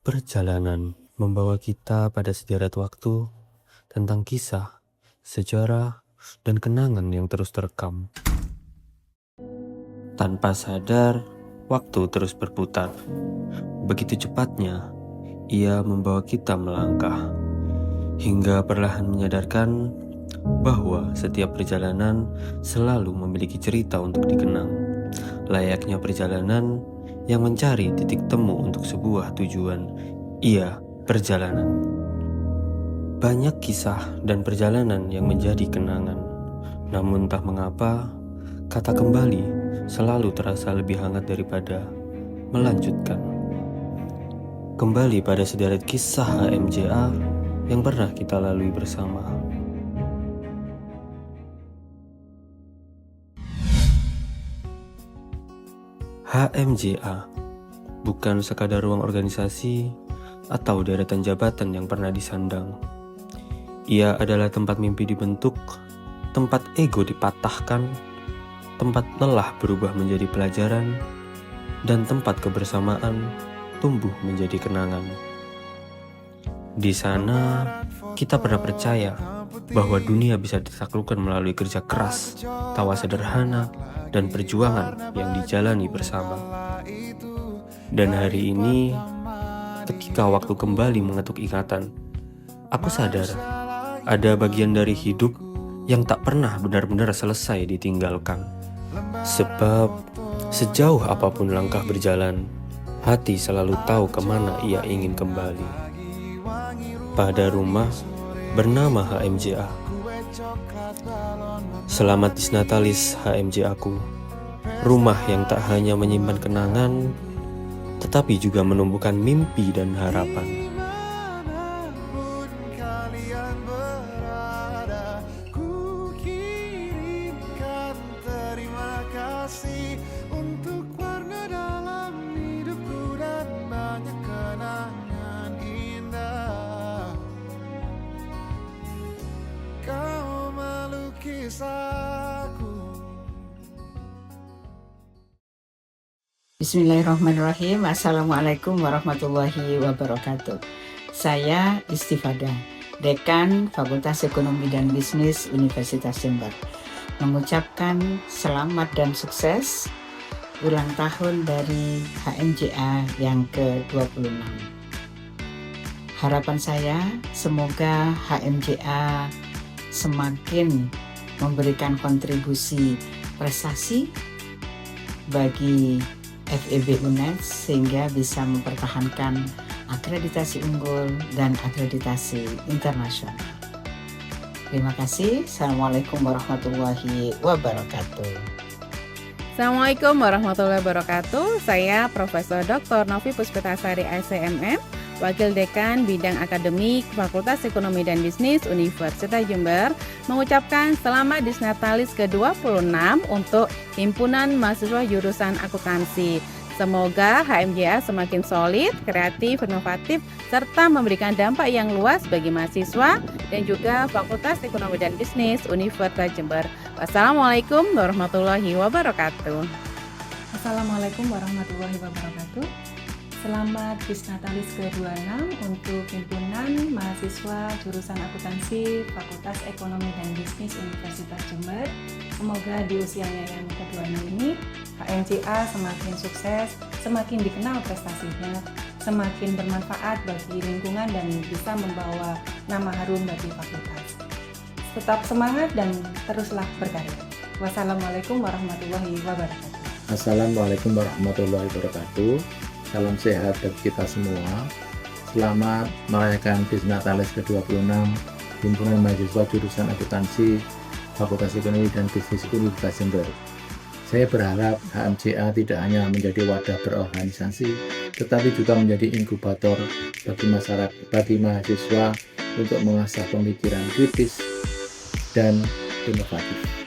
Perjalanan membawa kita pada sederet waktu tentang kisah, sejarah, dan kenangan yang terus terekam. Tanpa sadar, waktu terus berputar. Begitu cepatnya, ia membawa kita melangkah. Hingga perlahan menyadarkan bahwa setiap perjalanan selalu memiliki cerita untuk dikenang. Layaknya perjalanan yang mencari titik temu untuk sebuah tujuan. Ia perjalanan. Banyak kisah dan perjalanan yang menjadi kenangan. Namun entah mengapa, kata kembali selalu terasa lebih hangat daripada melanjutkan. Kembali pada sederet kisah HMJA yang pernah kita lalui bersama. HMJA bukan sekadar ruang organisasi atau deretan jabatan yang pernah disandang. Ia adalah tempat mimpi dibentuk, tempat ego dipatahkan, tempat lelah berubah menjadi pelajaran, dan tempat kebersamaan tumbuh menjadi kenangan. Di sana, kita pernah percaya bahwa dunia bisa ditaklukkan melalui kerja keras, tawa sederhana, dan perjuangan yang dijalani bersama. Dan hari ini, ketika waktu kembali mengetuk ingatan, aku sadar ada bagian dari hidup yang tak pernah benar-benar selesai ditinggalkan. Sebab sejauh apapun langkah berjalan, hati selalu tahu kemana ia ingin kembali. Pada rumah bernama HMJA. Selamat Disnatalis HMJA aku. Rumah yang tak hanya menyimpan kenangan, tetapi juga menumbuhkan mimpi dan harapan. Untuk warna dalam hidupku dan banyak kenangan indah. Kau melukis aku. Bismillahirrahmanirrahim. Assalamualaikum warahmatullahi wabarakatuh. Saya Istifada, Dekan Fakultas Ekonomi dan Bisnis Universitas Jember, mengucapkan selamat dan sukses ulang tahun dari HMJA yang ke-26. Harapan saya semoga HMJA semakin memberikan kontribusi prestasi bagi FEB UNED sehingga bisa mempertahankan akreditasi unggul dan akreditasi internasional. Terima kasih. Assalamualaikum warahmatullahi wabarakatuh. Assalamualaikum warahmatullahi wabarakatuh. Saya Profesor Dr. Novi Puspitasari SCMM, Wakil Dekan Bidang Akademik Fakultas Ekonomi dan Bisnis Universitas Jember, mengucapkan selamat Disnatalis ke-26 untuk Himpunan Mahasiswa Jurusan Akuntansi. Semoga HMJA semakin solid, kreatif, inovatif, serta memberikan dampak yang luas bagi mahasiswa dan juga Fakultas Ekonomi dan Bisnis Universitas Jember. Wassalamualaikum warahmatullahi wabarakatuh. Assalamualaikum warahmatullahi wabarakatuh. Selamat Disnatalis ke-26 untuk Himpunan Mahasiswa Jurusan Akuntansi Fakultas Ekonomi dan Bisnis Universitas Jember. Semoga di usianya yang ke-26 ini HMJA semakin sukses, semakin dikenal prestasinya, semakin bermanfaat bagi lingkungan dan bisa membawa nama harum bagi fakultas. Tetap semangat dan teruslah berkarya. Wassalamualaikum warahmatullahi wabarakatuh. Assalamualaikum warahmatullahi wabarakatuh. Salam sehat bagi kita semua. Selamat merayakan Disnatalis ke-26 Himpunan Mahasiswa Jurusan Akuntansi Fakultas Ekonomi dan Bisnis Universitas Jember. Saya berharap HMJA tidak hanya menjadi wadah berorganisasi, tetapi juga menjadi inkubator bagi masyarakat, bagi mahasiswa untuk mengasah pemikiran kritis dan inovatif.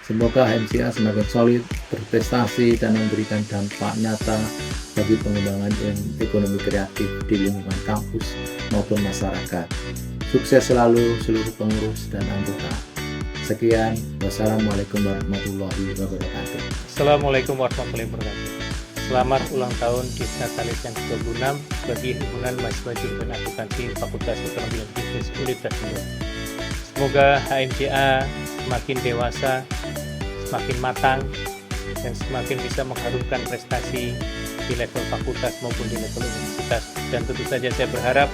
Semoga HMJA semakin solid, berprestasi, dan memberikan dampak nyata bagi pengembangan ekonomi kreatif di lingkungan kampus maupun masyarakat. Sukses selalu seluruh pengurus dan anggota. Sekian, wassalamualaikum warahmatullahi wabarakatuh. Assalamualaikum warahmatullahi wabarakatuh. Selamat ulang tahun Disnatalis yang ke-26 bagi Himpunan Mahasiswa Jurusan Akuntansi Fakultas Ekonomi dan Bisnis Universitas Jember. Semoga HMJA semakin dewasa, semakin matang, dan semakin bisa mengharumkan prestasi di level fakultas maupun di level universitas. Dan tentu saja saya berharap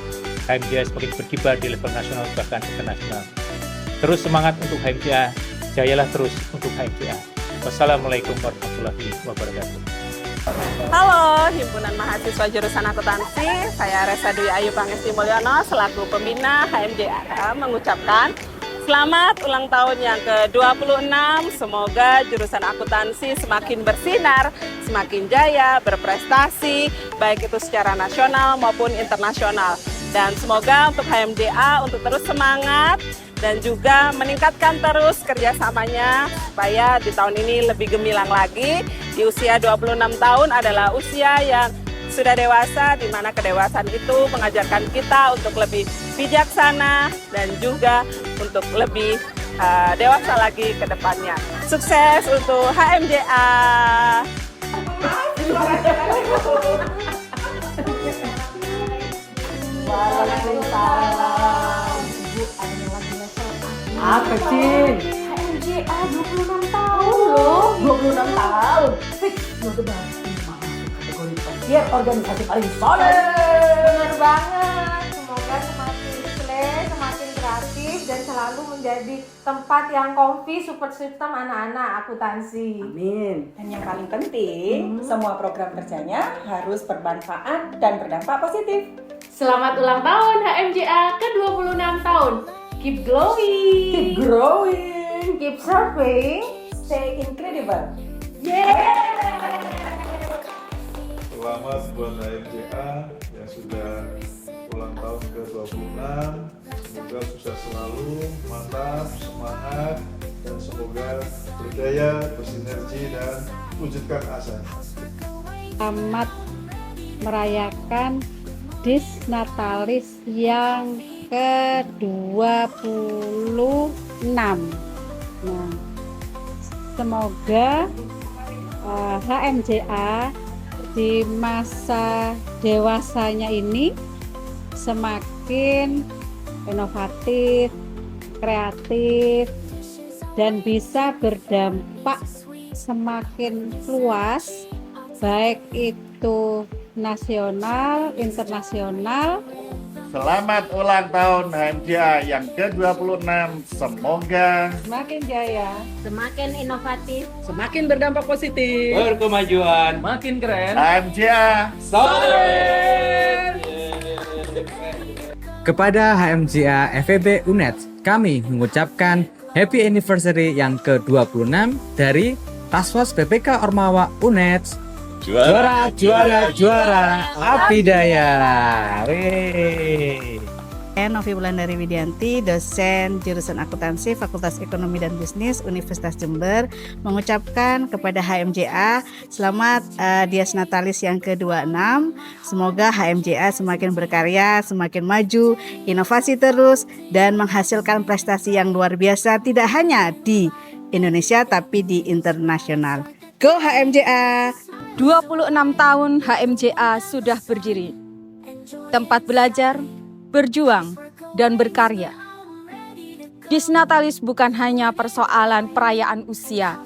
HMJA semakin berkibar di level nasional bahkan internasional. Terus semangat untuk HMJA, jayalah terus untuk HMJA. Wassalamualaikum warahmatullahi wabarakatuh. Halo, Himpunan Mahasiswa Jurusan Akuntansi, saya Resa Dwi Ayu Pangesti Mulyono selaku pembina HMJA mengucapkan selamat ulang tahun yang ke-26. Semoga jurusan akuntansi semakin bersinar, semakin jaya, berprestasi, baik itu secara nasional maupun internasional. Dan semoga untuk HMJA untuk terus semangat dan juga meningkatkan terus kerjasamanya supaya di tahun ini lebih gemilang lagi. Di usia 26 tahun adalah usia yang sudah dewasa, di mana kedewasaan itu mengajarkan kita untuk lebih bijaksana dan juga untuk lebih dewasa lagi ke depannya. Sukses untuk HMJA! Waalaikumsalam. Ibu, ada yang lagi nyesel. Apa sih? HMJA 26 tahun loh. 26 tahun. Fix, lo udah masuk kategori pesiar organisasi paling solid. Benar banget. Semoga semakin sukses, semakin kreatif dan selalu menjadi tempat yang comfy support system anak-anak akuntansi. Amin. Dan yang paling penting, semua program kerjanya harus bermanfaat dan berdampak positif. Selamat ulang tahun HMJA ke-26 tahun. Keep glowing. Keep growing. Keep surfing. Stay incredible. Selamat buat HMJA yang sudah ulang tahun ke-26. Semoga sukses selalu, mantap, semangat, dan semoga berdaya, bersinergi, dan wujudkan asa. Selamat merayakan Disnatalis yang ke-26. Nah, semoga HMJA di masa dewasanya ini semakin inovatif, kreatif, dan bisa berdampak semakin luas, baik itu nasional, internasional. Selamat ulang tahun HMJA yang ke-26. Semoga Semakin jaya, Semakin inovatif. Semakin berdampak positif. Berkemajuan, makin keren. HMJA Solid! Kepada HMJA FEB UNED, kami mengucapkan Happy Anniversary yang ke-26 dari Taswas PPK Ormawa UNED. Juara, juara, juara, Abidaya. Wih. Novi Wulandari Widianti, dosen jurusan akuntansi Fakultas Ekonomi dan Bisnis Universitas Jember, mengucapkan kepada HMJA selamat Disnatalis yang ke-26. Semoga HMJA semakin berkarya, semakin maju, inovasi terus, dan menghasilkan prestasi yang luar biasa tidak hanya di Indonesia tapi di internasional. Go HMJA! 26 tahun HMJA sudah berdiri. Tempat belajar, berjuang, dan berkarya. Disnatalis bukan hanya persoalan perayaan usia,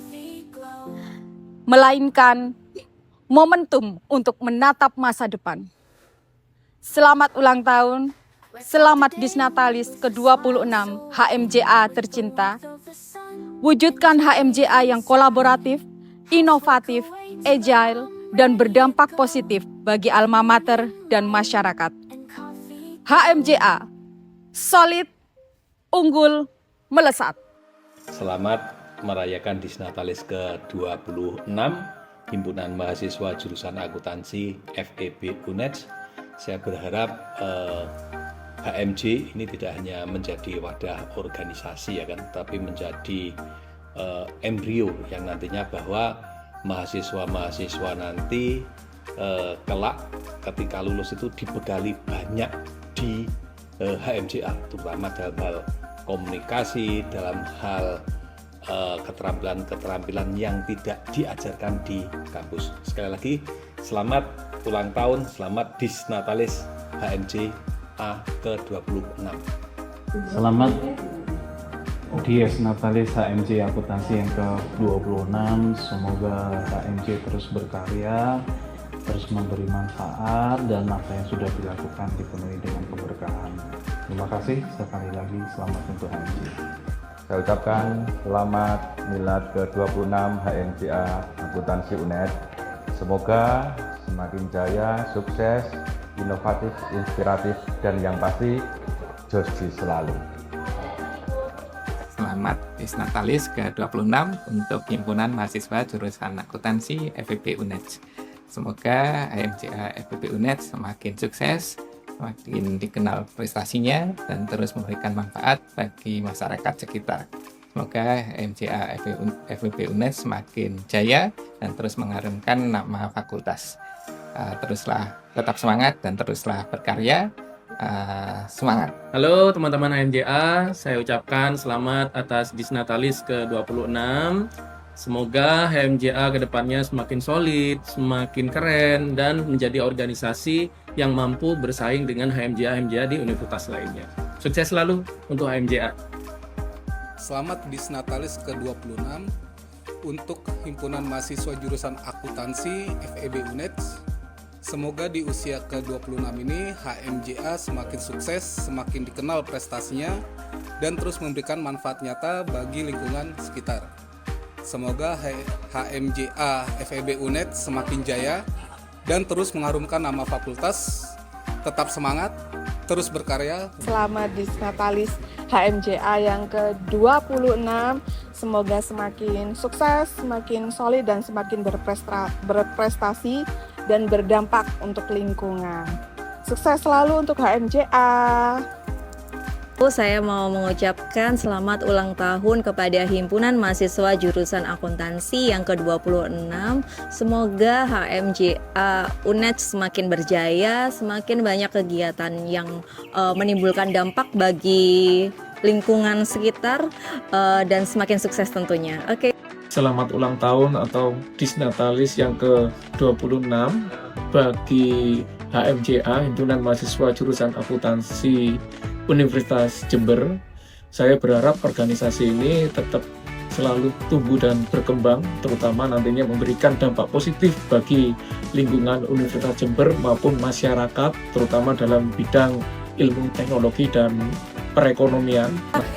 melainkan momentum untuk menatap masa depan. Selamat ulang tahun, selamat Disnatalis ke-26 HMJA tercinta. Wujudkan HMJA yang kolaboratif, inovatif, agile, dan berdampak positif bagi alma mater dan masyarakat. HMJA, solid, unggul, melesat. Selamat merayakan Disnatalis ke-26 Himpunan Mahasiswa Jurusan Akuntansi FEB UNED. Saya berharap HMJ ini tidak hanya menjadi wadah organisasi ya kan, tapi menjadi embrio yang nantinya bahwa mahasiswa-mahasiswa nanti kelak ketika lulus itu dibekali banyak di HMJA, terutama dalam hal komunikasi, dalam hal keterampilan-keterampilan yang tidak diajarkan di kampus. Sekali lagi, Selamat ulang tahun, selamat Disnatalis HMJA ke-26. Selamat Dies Natalis HMJ Akuntansi yang ke-26. Semoga HMJ terus berkarya, terus memberi manfaat, dan apa yang sudah dilakukan dipenuhi dengan keberkahan. Terima kasih sekali lagi, selamat untuk HMJ. Saya ucapkan selamat Milad ke-26 HMJA Akuntansi UNED. Semoga semakin jaya, sukses, inovatif, inspiratif, dan yang pasti joji selalu. Selamat Disnatalis ke-26 untuk Himpunan Mahasiswa Jurusan Akuntansi FEB UNED. Semoga HMJA FEB UNED semakin sukses, semakin dikenal prestasinya, dan terus memberikan manfaat bagi masyarakat sekitar. Semoga HMJA FEB UNED semakin jaya dan terus mengharumkan nama fakultas. Teruslah tetap semangat dan teruslah berkarya. Semangat. Halo teman-teman HMJA, saya ucapkan selamat atas Disnatalis ke-26. Semoga HMJA kedepannya semakin solid, semakin keren, dan menjadi organisasi yang mampu bersaing dengan HMJA di universitas lainnya. Sukses selalu untuk HMJA. Selamat Disnatalis ke-26 untuk Himpunan Mahasiswa Jurusan Akuntansi FEB UNED. Semoga di usia ke-26 ini HMJA semakin sukses, semakin dikenal prestasinya, dan terus memberikan manfaat nyata bagi lingkungan sekitar. Semoga HMJA FEB UNED semakin jaya dan terus mengharumkan nama fakultas. Tetap semangat, terus berkarya. Selamat Disnatalis HMJA yang ke-26. Semoga semakin sukses, semakin solid, dan semakin berprestasi dan berdampak untuk lingkungan. Sukses selalu untuk HMJA. Saya mau mengucapkan selamat ulang tahun kepada Himpunan Mahasiswa Jurusan Akuntansi yang ke-26. Semoga HMJA UNED semakin berjaya, semakin banyak kegiatan yang menimbulkan dampak bagi lingkungan sekitar, dan semakin sukses tentunya. Oke. Selamat ulang tahun atau Disnatalis yang ke-26 bagi HMJA, Himpunan Mahasiswa Jurusan Akuntansi Universitas Jember. Saya berharap organisasi ini tetap selalu tumbuh dan berkembang, terutama nantinya memberikan dampak positif bagi lingkungan Universitas Jember maupun masyarakat, terutama dalam bidang ilmu teknologi dan perekonomian.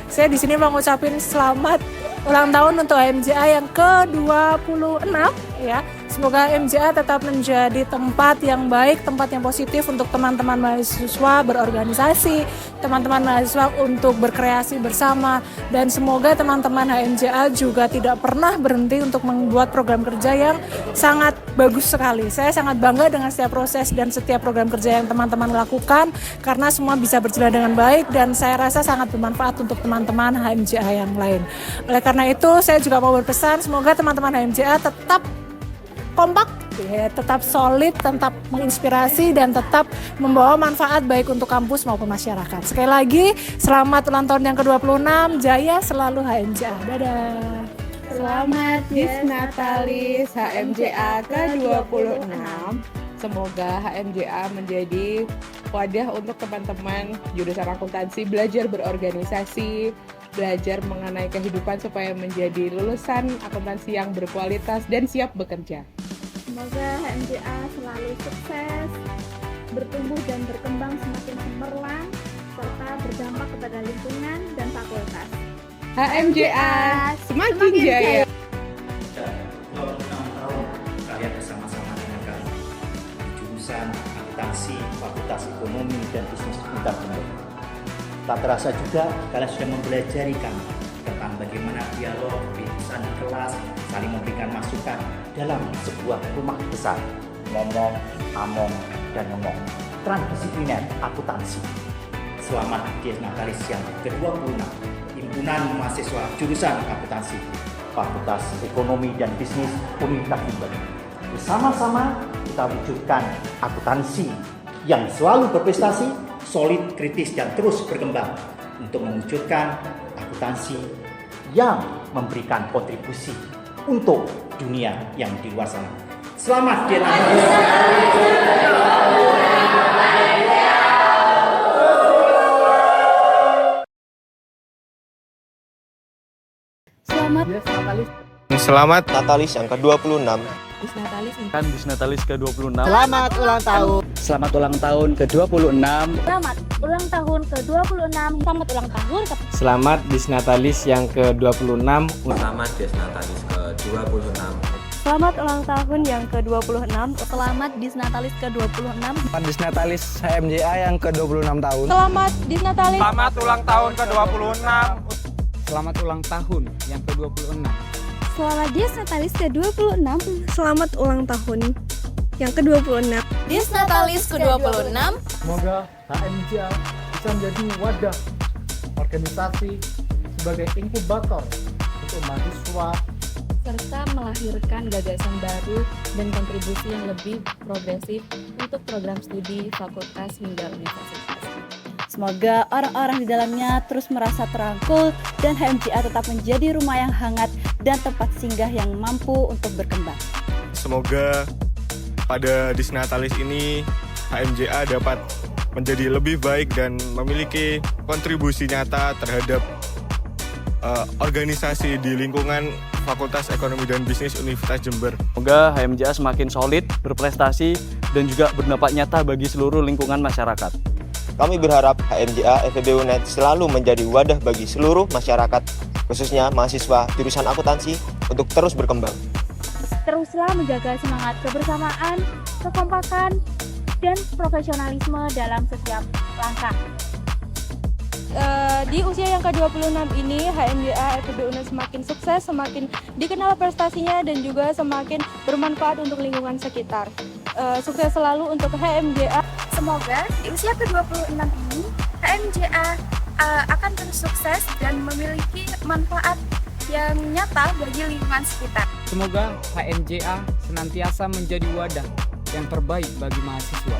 Saya di sini mau ngucapin selamat ulang tahun untuk HMJA yang ke-26 ya. Semoga HMJA tetap menjadi tempat yang baik, tempat yang positif untuk teman-teman mahasiswa berorganisasi, teman-teman mahasiswa untuk berkreasi bersama, dan semoga teman-teman HMJA juga tidak pernah berhenti untuk membuat program kerja yang sangat bagus sekali. Saya sangat bangga dengan setiap proses dan setiap program kerja yang teman-teman lakukan, karena semua bisa berjalan dengan baik dan saya rasa sangat bermanfaat untuk teman-teman HMJA yang lain. Oleh karena itu, saya juga mau berpesan semoga teman-teman HMJA tetap kompak, ya, tetap solid, tetap menginspirasi, dan tetap membawa manfaat baik untuk kampus maupun masyarakat. Sekali lagi, selamat ulang tahun yang ke-26, jaya selalu HMJA. Dadah. Selamat Disnatalis HMJA ke-26. Semoga HMJA menjadi wadah untuk teman-teman jurusan akuntansi belajar berorganisasi, belajar mengenai kehidupan supaya menjadi lulusan akuntansi yang berkualitas dan siap bekerja. Semoga HMJA selalu sukses, bertumbuh dan berkembang semakin cemerlang, serta berdampak kepada lingkungan dan fakultas. HMJA semakin jaya. 26 tahun karya bersama-sama dengan kami di jurusan akuntansi Fakultas Ekonomi dan Bisnis Universitas Jember. Tak terasa juga kalian sudah mempelajari kami tentang bagaimana dialog, bingkisan di kelas, saling memberikan masukan dalam sebuah rumah besar. Ngomong, among, dan ngomong. Transdisipliner akuntansi. Selamat Disnatalis yang ke-26. Himpunan Mahasiswa Jurusan Akuntansi Fakultas Ekonomi dan Bisnis Universitas Jember. Bersama-sama kita wujudkan akuntansi yang selalu berprestasi, solid, kritis, dan terus berkembang untuk mewujudkan akuntansi yang memberikan kontribusi untuk dunia yang di luar sana. Selamat Selamat Natalis yang ke-26. Disnatalis ke-26. Selamat ulang tahun. Selamat ulang tahun ke-26. Selamat ulang tahun ke-26. Selamat ulang tahun ke Selamat Disnatalis yang ke-26. Selamat Disnatalis ke-26. Selamat ulang tahun yang ke-26. Selamat Disnatalis ke-26. Selamat Disnatalis HMJA yang ke-26 tahun. Selamat Disnatalis. Selamat ulang tahun ke-26. Selamat ulang tahun yang ke-26. Selamat Disnatalis ke-26. Selamat ulang tahun yang ke-26. Disnatalis ke-26. Semoga HMJA bisa menjadi wadah organisasi sebagai inkubator untuk mahasiswa serta melahirkan gagasan baru dan kontribusi yang lebih progresif untuk program studi fakultas hingga universitas. Semoga orang-orang di dalamnya terus merasa terangkul dan HMJA tetap menjadi rumah yang hangat dan tempat singgah yang mampu untuk berkembang. Semoga pada Disnatalis ini HMJA dapat menjadi lebih baik dan memiliki kontribusi nyata terhadap organisasi di lingkungan Fakultas Ekonomi dan Bisnis Universitas Jember. Semoga HMJA semakin solid, berprestasi, dan juga berdampak nyata bagi seluruh lingkungan masyarakat. Kami berharap HMJA FEB UNED selalu menjadi wadah bagi seluruh masyarakat, khususnya mahasiswa jurusan akuntansi, untuk terus berkembang. Teruslah menjaga semangat kebersamaan, kekompakan, dan profesionalisme dalam setiap langkah. Di usia yang ke-26 ini, HMJA FEB UNED semakin sukses, semakin dikenal prestasinya, dan juga semakin bermanfaat untuk lingkungan sekitar. Sukses selalu untuk HMJA. Semoga di usia ke-26 ini, HMJA akan terus sukses dan memiliki manfaat yang nyata bagi lingkungan sekitar. Semoga HMJA senantiasa menjadi wadah yang terbaik bagi mahasiswa.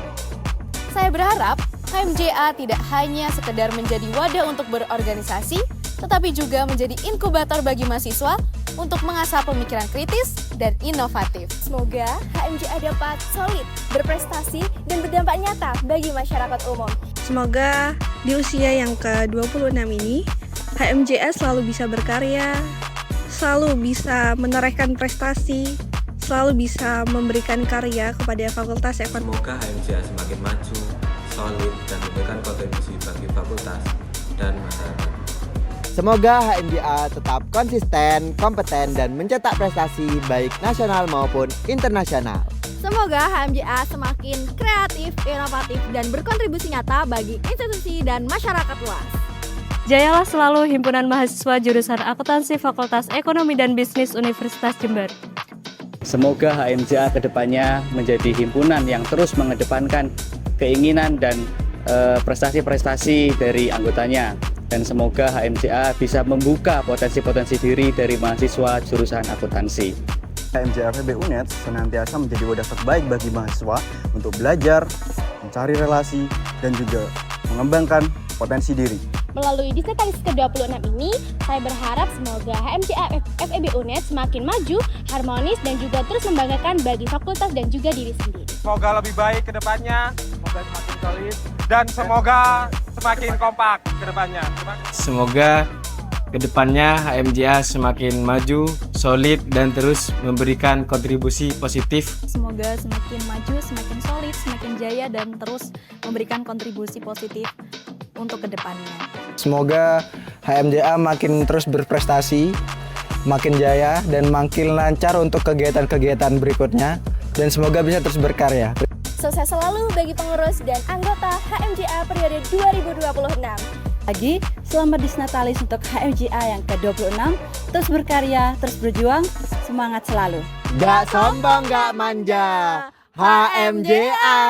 Saya berharap HMJA tidak hanya sekedar menjadi wadah untuk berorganisasi, tetapi juga menjadi inkubator bagi mahasiswa untuk mengasah pemikiran kritis dan inovatif. Semoga HMJA dapat solid, berprestasi, dan berdampak nyata bagi masyarakat umum. Semoga di usia yang ke-26 ini, HMJA selalu bisa berkarya, selalu bisa menorehkan prestasi, selalu bisa memberikan karya kepada Fakultas Ekonomi. Semoga HMJA semakin maju, solid, dan memberikan kontribusi bagi fakultas dan masyarakat. Semoga HMJA tetap konsisten, kompeten, dan mencetak prestasi baik nasional maupun internasional. Semoga HMJA semakin kreatif, inovatif, dan berkontribusi nyata bagi institusi dan masyarakat luas. Jayalah selalu Himpunan Mahasiswa Jurusan Akuntansi Fakultas Ekonomi dan Bisnis Universitas Jember. Semoga HMJA kedepannya menjadi himpunan yang terus mengedepankan keinginan dan prestasi-prestasi dari anggotanya. Dan semoga HMJA bisa membuka potensi-potensi diri dari mahasiswa jurusan akuntansi. HMJA FEB UNED senantiasa menjadi wadah terbaik bagi mahasiswa untuk belajar, mencari relasi, dan juga mengembangkan potensi diri. Melalui Disnatalis ke-26 ini, saya berharap semoga HMJA FEB UNED semakin maju, harmonis, dan juga terus membanggakan bagi fakultas dan juga diri sendiri. Semoga lebih baik ke depannya, semoga semakin solid, dan semoga semakin kompak ke depannya. Semoga ke depannya HMJA semakin maju, solid, dan terus memberikan kontribusi positif. Semoga semakin maju, semakin solid, semakin jaya, dan terus memberikan kontribusi positif untuk ke depannya. Semoga HMJA makin terus berprestasi, makin jaya, dan makin lancar untuk kegiatan-kegiatan berikutnya, dan semoga bisa terus berkarya. Sukses selalu bagi pengurus dan anggota HMJA periode 2026. Lagi, selamat Disnatalis untuk HMJA yang ke-26. Terus berkarya, terus berjuang, semangat selalu. Gak sombong, gak manja, HMJA.